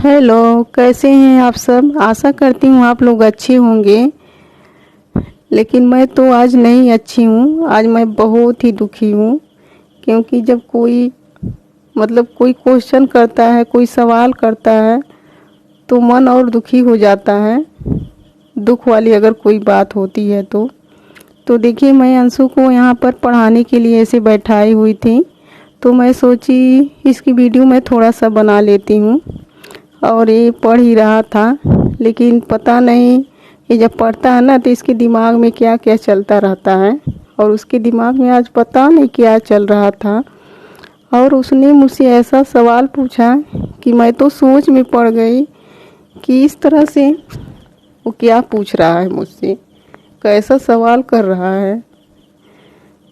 Hello, कैसे हैं आप सब। आशा करती हूँ आप लोग अच्छे होंगे। लेकिन मैं तो आज नहीं अच्छी हूँ। आज मैं बहुत ही दुखी हूँ, क्योंकि जब कोई कोई क्वेश्चन करता है, कोई सवाल करता है तो मन और दुखी हो जाता है। दुख वाली अगर कोई बात होती है तो देखिए, मैं अंशु को यहाँ पर पढ़ाने के लिए ऐसे बैठाई हुई थी, तो मैं सोची इसकी वीडियो मैं थोड़ा सा बना लेती हूँ। और ये पढ़ ही रहा था, लेकिन पता नहीं ये जब पढ़ता है ना तो इसके दिमाग में क्या क्या चलता रहता है। और उसके दिमाग में आज पता नहीं क्या चल रहा था। और उसने मुझसे ऐसा सवाल पूछा कि मैं तो सोच में पड़ गई कि इस तरह से वो क्या पूछ रहा है मुझसे, कैसा सवाल कर रहा है।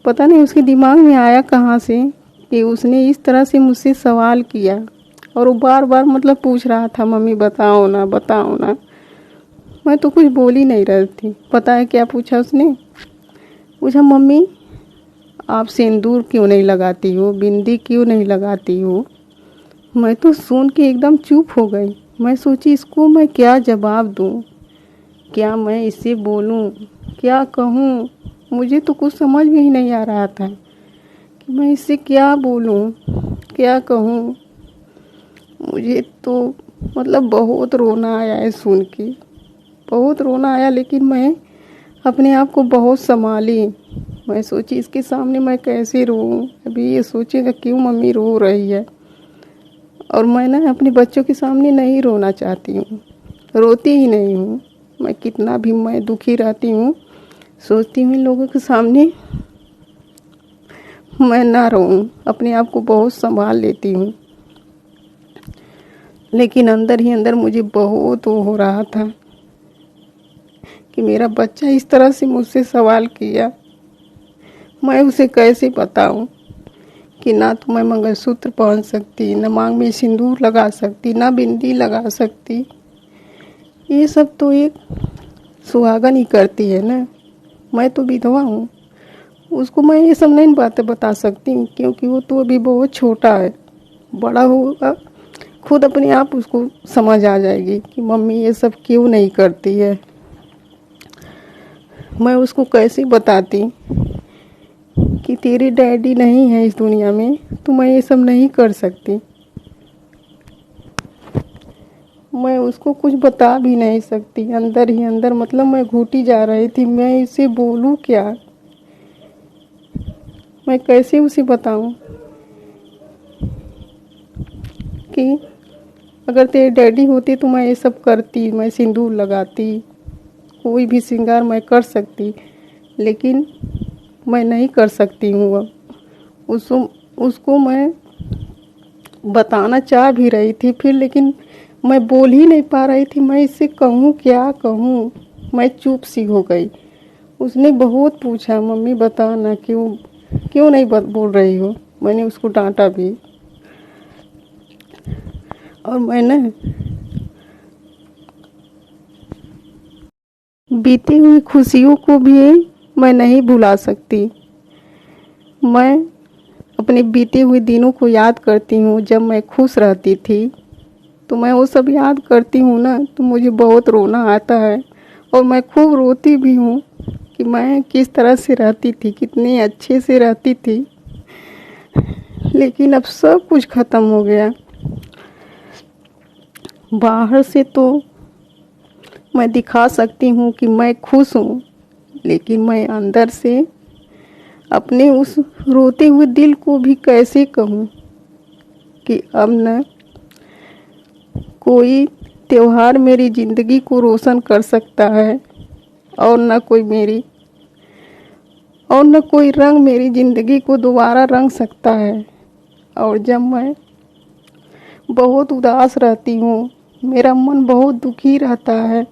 पता नहीं उसके दिमाग में आया कहाँ से कि उसने इस तरह से मुझसे सवाल किया। और वो बार बार पूछ रहा था, मम्मी बताओ ना बताओ ना। मैं तो कुछ बोल ही नहीं रही थी। पता है क्या पूछा उसने? पूछा, मम्मी आप सिंदूर क्यों नहीं लगाती हो, बिंदी क्यों नहीं लगाती हो। मैं तो सुन के एकदम चुप हो गई। मैं सोची इसको मैं क्या जवाब दूँ, क्या मैं इससे बोलूँ, क्या कहूँ। मुझे तो कुछ समझ में ही नहीं आ रहा था कि मैं इससे क्या बोलूँ, क्या कहूँ। मुझे तो बहुत रोना आया है सुन के, बहुत रोना आया। लेकिन मैं अपने आप को बहुत संभाली। मैं सोची इसके सामने मैं कैसे रोऊं। अभी ये सोचेगा क्यों मम्मी रो रही है। और मैं ना अपने बच्चों के सामने नहीं रोना चाहती हूँ, रोती ही नहीं हूँ। मैं कितना भी मैं दुखी रहती हूँ, सोचती हूँ इन लोगों के सामने मैं ना रोऊं। अपने आप को बहुत संभाल लेती हूँ, लेकिन अंदर ही अंदर मुझे बहुत वो हो रहा था कि मेरा बच्चा इस तरह से मुझसे सवाल किया। मैं उसे कैसे बताऊं कि ना तो मैं मंगलसूत्र पहन सकती, ना मांग में सिंदूर लगा सकती, ना बिंदी लगा सकती। ये सब तो एक सुहागन ही करती है ना। मैं तो विधवा हूँ, उसको मैं ये सब नहीं बातें बता सकती, क्योंकि वो तो अभी बहुत छोटा है। बड़ा होगा खुद अपने आप उसको समझ आ जाएगी कि मम्मी ये सब क्यों नहीं करती है। मैं उसको कैसे बताती कि तेरे डैडी नहीं है इस दुनिया में, तो मैं ये सब नहीं कर सकती। मैं उसको कुछ बता भी नहीं सकती। अंदर ही अंदर मैं घुटी जा रही थी, मैं इसे बोलूँ क्या, मैं कैसे उसे बताऊं कि अगर तेरे डैडी होते तो मैं ये सब करती, मैं सिंदूर लगाती, कोई भी श्रृंगार मैं कर सकती। लेकिन मैं नहीं कर सकती हूँ अब। उसको मैं बताना चाह भी रही थी फिर, लेकिन मैं बोल ही नहीं पा रही थी। मैं इससे कहूँ क्या कहूँ, मैं चुप सी हो गई। उसने बहुत पूछा, मम्मी बता ना क्यों क्यों नहीं बोल रही हो। मैंने उसको डांटा भी। और मैं ना बीती हुई खुशियों को भी मैं नहीं भुला सकती। मैं अपने बीते हुए दिनों को याद करती हूँ, जब मैं खुश रहती थी। तो मैं वो सब याद करती हूँ ना, तो मुझे बहुत रोना आता है। और मैं खूब रोती भी हूँ कि मैं किस तरह से रहती थी, कितने अच्छे से रहती थी। लेकिन अब सब कुछ ख़त्म हो गया। बाहर से तो मैं दिखा सकती हूँ कि मैं खुश हूँ, लेकिन मैं अंदर से अपने उस रोते हुए दिल को भी कैसे कहूँ कि अब न कोई त्योहार मेरी ज़िंदगी को रोशन कर सकता है, और न कोई रंग मेरी ज़िंदगी को दोबारा रंग सकता है। और जब मैं बहुत उदास रहती हूँ, मेरा मन बहुत दुखी रहता है,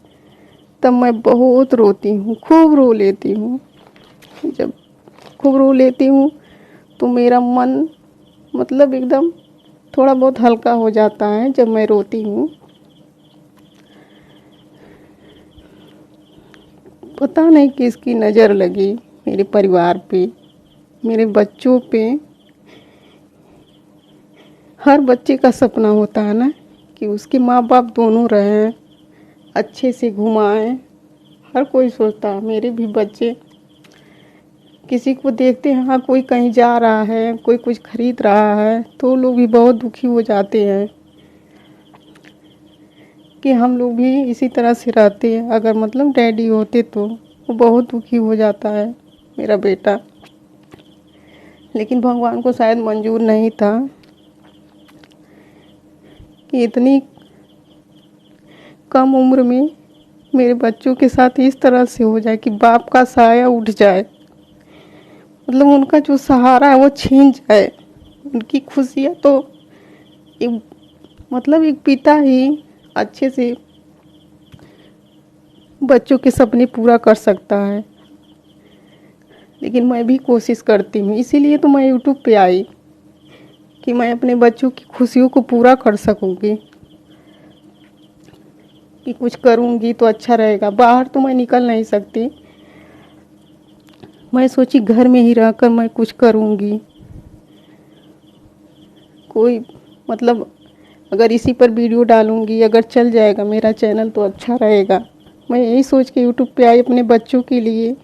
तब मैं बहुत रोती हूँ, खूब रो लेती हूँ। जब खूब रो लेती हूँ तो मेरा मन एकदम थोड़ा बहुत हल्का हो जाता है जब मैं रोती हूँ। पता नहीं किसकी नज़र लगी मेरे परिवार पे, मेरे बच्चों पे। हर बच्चे का सपना होता है ना कि उसके माँ बाप दोनों रहें, अच्छे से घुमाएं। हर कोई सोचता है मेरे भी बच्चे, किसी को देखते हैं हाँ कोई कहीं जा रहा है, कोई कुछ खरीद रहा है, तो लोग भी बहुत दुखी हो जाते हैं कि हम लोग भी इसी तरह से रहते हैं। अगर मतलब डैडी होते तो वो बहुत दुखी हो जाता है मेरा बेटा। लेकिन भगवान को शायद मंजूर नहीं था कि इतनी कम उम्र में मेरे बच्चों के साथ इस तरह से हो जाए कि बाप का साया उठ जाए, मतलब उनका जो सहारा है वो छीन जाए। उनकी खुशियाँ तो एक मतलब एक पिता ही अच्छे से बच्चों के सपने पूरा कर सकता है। लेकिन मैं भी कोशिश करती हूँ, इसीलिए तो मैं यूट्यूब पे आई कि मैं अपने बच्चों की खुशियों को पूरा कर सकूँगी, कि कुछ करूँगी तो अच्छा रहेगा। बाहर तो मैं निकल नहीं सकती, मैं सोची घर में ही रहकर मैं कुछ करूँगी। कोई मतलब अगर इसी पर वीडियो डालूँगी, अगर चल जाएगा मेरा चैनल तो अच्छा रहेगा। मैं यही सोच के यूट्यूब पे आई अपने बच्चों के लिए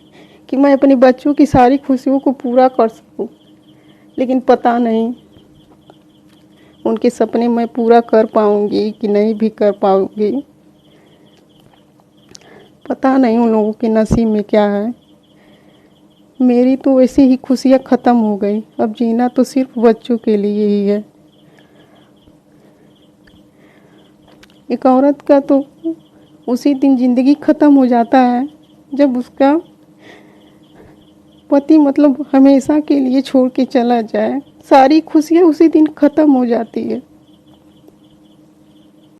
कि मैं अपने बच्चों की सारी खुशियों को पूरा कर सकूं। लेकिन पता नहीं उनके सपने मैं पूरा कर पाऊंगी कि नहीं भी कर पाऊंगी। पता नहीं उन लोगों के नसीब में क्या है। मेरी तो ऐसे ही खुशियाँ ख़त्म हो गई, अब जीना तो सिर्फ बच्चों के लिए ही है। एक औरत का तो उसी दिन ज़िंदगी ख़त्म हो जाता है जब उसका पति मतलब हमेशा के लिए छोड़ के चला जाए। सारी खुशियाँ उसी दिन ख़त्म हो जाती है।